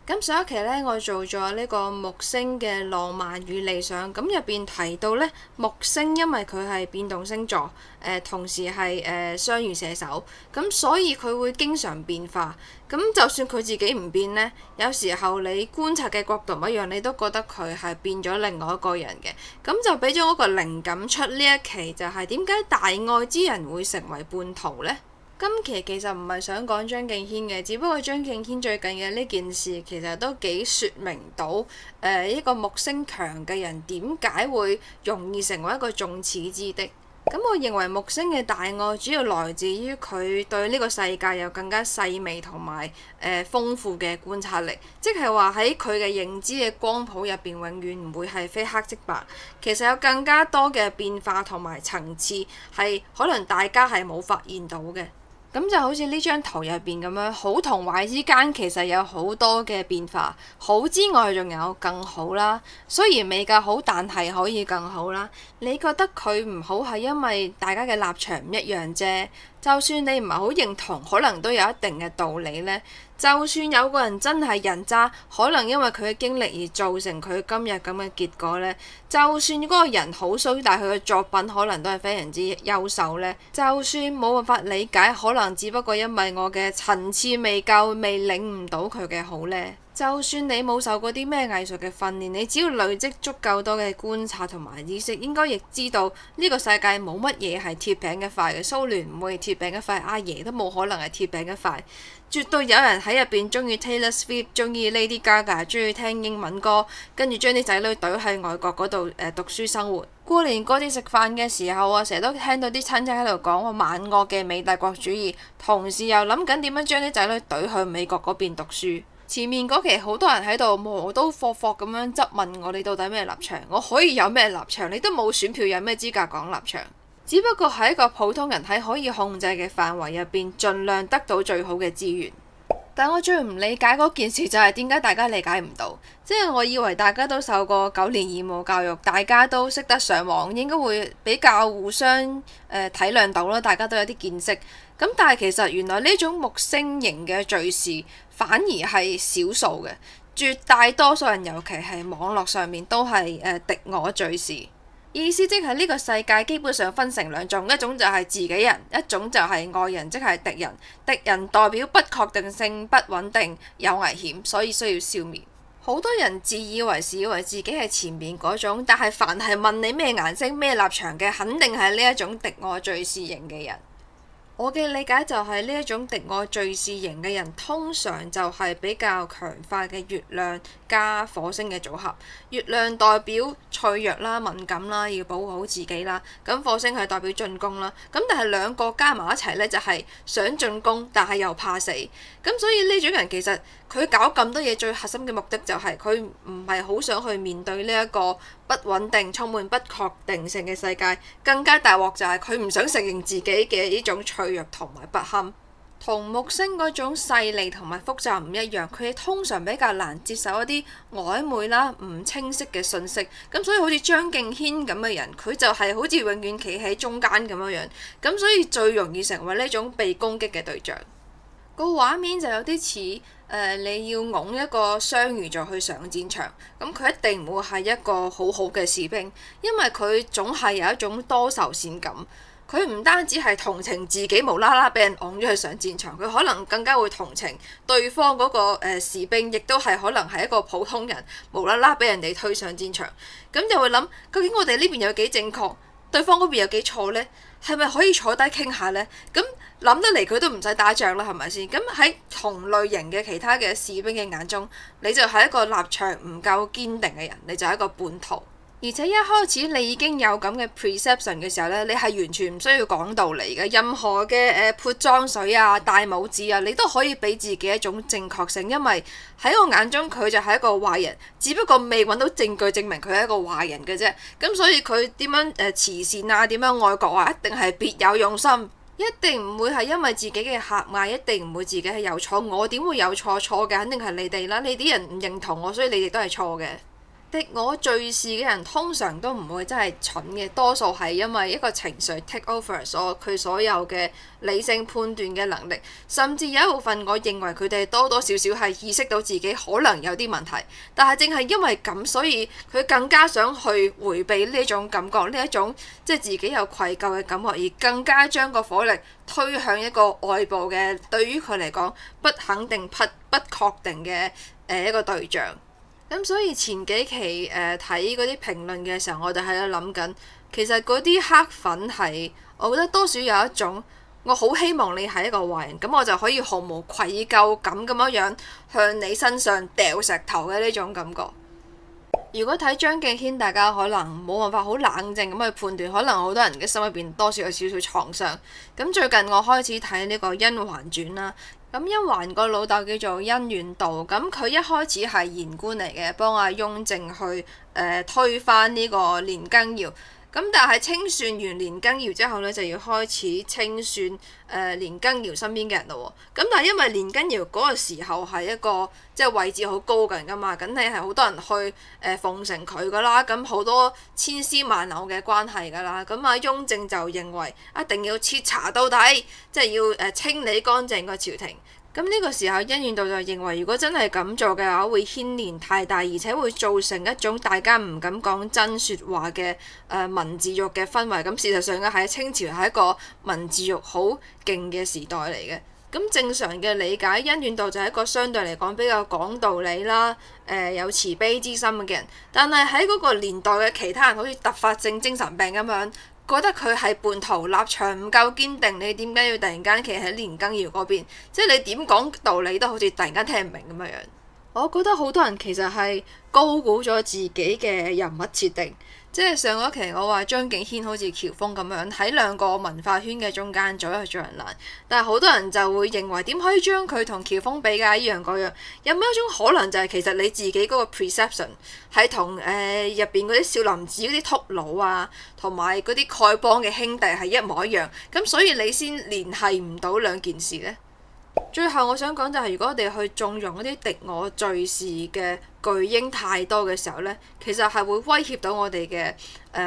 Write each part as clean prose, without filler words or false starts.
咁上一期呢，我做咗呢個木星嘅浪漫與理想，咁入邊提到呢，木星因為佢係變動星座，同時係雙魚射手，咁所以佢會經常變化。咁就算佢自己唔變呢，有時候你觀察嘅角度唔一樣，你都覺得佢係變咗另外一個人嘅。咁就俾咗我個靈感出呢一期，就係點解大愛之人會成為叛徒呢？今期其實唔係想講張敬軒嘅，只不過張敬軒最近嘅呢件事其實都幾説明到一個木星強嘅人點解會容易成為一個眾矢之的。咁我認為木星嘅大愛主要來自於佢對呢個世界有更加細微同埋豐富嘅觀察力，即係話喺佢嘅認知嘅光譜入邊，永遠唔會係非黑即白，其實有更加多嘅變化同埋層次，係可能大家係冇發現到嘅。咁就好似呢張圖入邊咁樣，好同壞之間其實有好多嘅變化，好之外仲有更好啦。雖然未夠好，但係可以更好啦。你覺得佢唔好係因為大家嘅立場唔一樣啫？就算你唔係好認同，可能都有一定嘅道理呢。就算有個人真係人渣，可能因為佢嘅經歷而造成佢今日咁嘅結果呢。就算嗰個人好衰，但係佢嘅作品可能都係非常之優秀呢。就算冇辦法理解，可能只不過因為我嘅層次未夠，未領悟到佢嘅好呢。就算你冇受過啲咩藝術嘅訓練，你只要累積足夠多嘅觀察同埋知識，應該亦知道呢個世界冇乜嘢係鐵餅一塊嘅。蘇聯唔會鐵餅一塊，阿爺都冇可能係鐵餅一塊。絕對有人喺入邊中意 Taylor Swift， 中意 Lady Gaga， 中意聽英文歌，跟住將啲仔女隊喺外國嗰度讀書生活。過年過節食飯嘅時候啊，成日都聽到啲親戚喺度講話萬惡嘅美帝國主義，同時又諗緊點樣將啲仔女隊去美國嗰邊讀書。前面嗰期好多人喺度磨刀霍霍咁樣質問我哋到底咩立場，我可以有咩立場？你都冇選票，有咩資格講立場？只不過係一個普通人喺可以控制嘅範圍入邊，盡量得到最好嘅資源。但我最唔理解嗰件事就係點解大家理解唔到？即係我以為大家都受過9年義務教育，大家都識得上網，應該會比較互相體諒到啦，大家都有啲見識。咁但係其實原來呢種木星型嘅敘事反而係少數嘅，絕大多數人尤其係網絡上面都係敵我敘事。意思即係呢個世界基本上分成兩種，一種就係自己人，一種就係外人，即係敵人。敵人代表不確定性、不穩定、有危險，所以需要消滅。好多人自以為是，以為自己係前面嗰種，但係凡係問你咩顏色、咩立場嘅，肯定係呢一種敵我敘事型嘅人。我嘅理解就係呢一種敵我敘事型嘅人，通常就係比較強化嘅月亮加火星嘅組合。月亮代表脆弱啦、敏感啦，要保護好自己啦。咁火星係代表進攻啦。咁但係兩個加埋一齊呢，就係想進攻，但係又怕死。咁所以呢種人其實佢搞咁多嘢，最核心嘅目的就係佢唔係好想去面對呢一個不穩定、充滿不確定性嘅世界。更加大鑊就係佢唔想承認自己嘅呢種脆弱同埋不堪。同木星嗰種細膩同埋複雜唔一樣，佢哋通常比較難接受一啲曖昧啦、唔清晰嘅信息。咁所以好似張敬軒咁嘅人，佢就係好似永遠企喺中間咁樣樣。咁所以最容易成為呢種被攻擊嘅對象。個畫面就有啲似你要擁一個雙魚座去上戰場，咁佢一定唔會係一個好好嘅士兵，因為佢總係有一種多愁善感。佢唔單止係同情自己無啦啦俾人擁咗去上戰場，佢可能更加會同情對方嗰個士兵，亦都係可能係一個普通人無啦啦俾人哋推上戰場。咁就會諗，究竟我哋呢邊有幾正確，對方嗰邊有幾錯呢？係咪可以坐低傾下呢？咁諗得嚟佢都唔使打仗啦，係咪先？咁喺同類型嘅其他嘅士兵嘅眼中，你就係一個立場唔夠堅定嘅人，你就係一個叛徒。而且一開始你已經有咁嘅 perception 嘅時候呢，你係完全唔需要講道理嘅。任何嘅潑髒水啊、大拇指啊，你都可以俾自己一種正確性，因為喺我眼中佢就係一個壞人，只不過未揾到證據證明佢係一個壞人嘅啫。咁所以佢點樣慈善啊、點樣愛國啊，一定係別有用心，一定唔會係因為自己嘅狹隘，一定唔會自己係有錯。我點會有錯？錯嘅肯定係你哋啦，你啲人唔認同我，所以你哋都係錯嘅。敵我敘事嘅人通常都唔會真係蠢嘅，多數係因為一個情緒 take over 佢所有嘅理性判斷嘅能力，甚至有一部分我認為佢哋多多少少係意識到自己可能有啲問題，但係正係因為咁，所以佢更加想去迴避呢一種感覺，呢一種即係自己有愧疚嘅感覺，而更加將個火力推向一個外部嘅對於佢嚟講不肯定、不確定嘅一個對象。咁所以前幾期睇嗰啲評論嘅時候，我哋喺度諗緊，其實嗰啲黑粉係，我覺得多少有一種，我好希望你係一個壞人，咁我就可以毫無愧疚感咁樣向你身上掉石頭嘅呢種感覺。如果睇張敬軒，大家可能冇辦法好冷靜咁去判斷，可能好多人嘅心入邊多少有少少創傷。咁最近我開始睇呢個《甄嬛傳》啦。咁甄嬛個老豆叫做甄遠道，咁佢一開始係言官嚟嘅，幫阿雍正去推翻呢個年羹堯。咁但係清算完年羹堯之後呢，就要開始清算年羹堯身邊嘅人咯喎。咁但係因為年羹堯嗰個時候係一個即係位置好高嘅人噶嘛，梗係好多人去奉承佢噶啦，咁好多千絲萬縷嘅關係噶啦。咁阿雍正就認為一定要徹查到底，即係要清理乾淨個朝廷。咁呢個時候，甄遠道就認為，如果真係咁做嘅話，會牽連太大，而且會造成一種大家唔敢講真説話嘅文字獄嘅氛圍。咁事實上嘅係清朝係一個文字獄好勁嘅時代嚟嘅。咁正常嘅理解，甄遠道就係一個相對嚟講比較講道理啦，有慈悲之心嘅人。但係喺嗰個年代嘅其他人，好似突發性精神病咁樣，覺得佢係叛徒，立場唔夠堅定，你點解要突然間企喺年羹堯嗰邊？即係你點講道理都好似突然間聽唔明咁樣。我覺得好多人其實係高估咗自己嘅人物設定。即係上嗰期我話張敬軒好似喬峰咁樣喺兩個文化圈嘅中間做一個做人難，但係好多人就會認為點可以將佢同喬峰比較依樣嗰樣？有冇一種可能就係其實你自己嗰個 perception 係同入邊嗰啲少林寺嗰啲禿佬啊，同埋嗰啲丐幫嘅兄弟係一模一樣，咁所以你先聯繫唔到兩件事呢？最後我想講就係，如果我哋去縱容一啲敵我敘事嘅巨嬰太多嘅時候呢，其實係會威脅到我哋嘅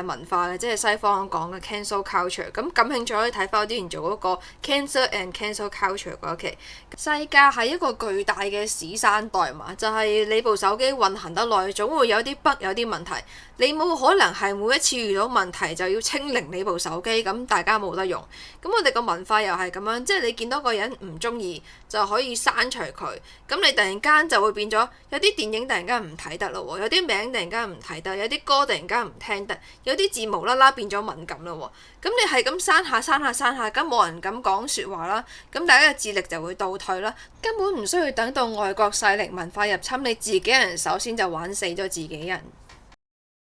文化嘅，即係西方講嘅 cancel culture。咁感興趣可以睇翻我之前做嗰個 cancer and cancel culture 嗰期。世界係一個巨大嘅屎山代碼，就係你部手機運行得耐，總會有啲 bug 有啲問題。你冇可能係每一次遇到問題就要清零你部手機，咁大家冇得用。咁我哋個文化又係咁樣，即係你見到個人唔中意就可以刪除佢。咁你突然間就會變咗有啲電影突然間唔睇得咯喎，有啲名突然間唔睇得，有啲歌突然間唔聽得，有啲字無啦啦變咗敏感咯喎。咁你係咁刪下，咁冇人敢講説話啦，咁大家嘅智力就會倒退啦。根本唔需要等到外國勢力文化入侵，你自己人首先就玩死咗自己人。